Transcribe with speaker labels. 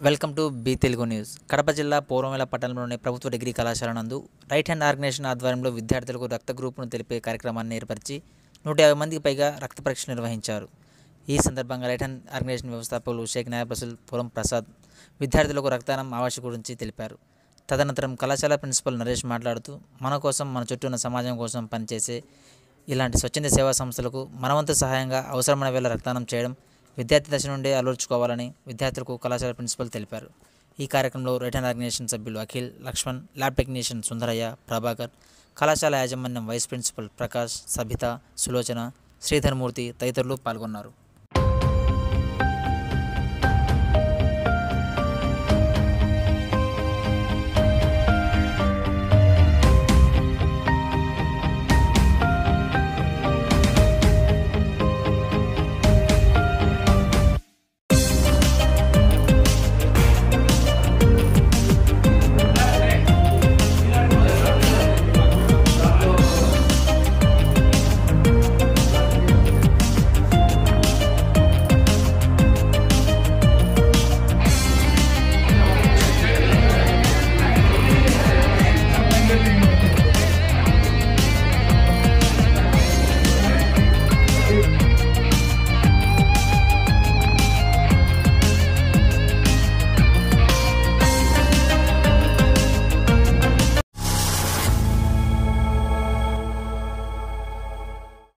Speaker 1: Welcome to be Telugu news. Kadapa జిల్లా పౌరమేల పట్టణంలోని ప్రభుత్వ డిగ్రీ కళాశాల నందు రైట్ హ్యాండ్ ఆర్గనైజేషన్ ఆధ్వర్యంలో విద్యార్థులకు రక్త గ్రూపును తెలిపే కార్యక్రమాన్ని ఏర్పరిచి 150 మందికి పైగా రక్త పరీక్షలు నిర్వహించారు. ఈ సందర్భంగా రైట్ హ్యాండ్ ఆర్గనైజేషన్ వ్యవస్థాపకులు షేక్ నాయబసుల్ పురం ప్రసాద్ విద్యార్థులకు రక్తదానం ఆవశ్యకత గురించి తెలిపారు. తదనంతరం కళాశాల ప్రిన్సిపల్ నరేష్ మాట్లాడుతూ, మన కోసం, మన చుట్టూ ఉన్న సమాజం కోసం పనిచేసే ఇలాంటి స్వచ్ఛంద సేవా సంస్థలకు మనవంతు సహాయంగా అవసరమైన వేళ రక్తదానం చేయడం విద్యార్థి దశ నుండే అలవర్చుకోవాలని విద్యార్థులకు కళాశాల ప్రిన్సిపల్ తెలిపారు. ఈ కార్యక్రమంలో రైట్ హ్యాండ్ ఆర్గనైజేషన్ సభ్యులు అఖిల్, లక్ష్మణ్, ల్యాబ్ టెక్నీషియన్ సుందరయ్య, ప్రభాకర్, కళాశాల యాజమాన్యం వైస్ ప్రిన్సిపల్ ప్రకాష్, సబిత, సులోచన, శ్రీధర్మూర్తి తదితరులు పాల్గొన్నారు.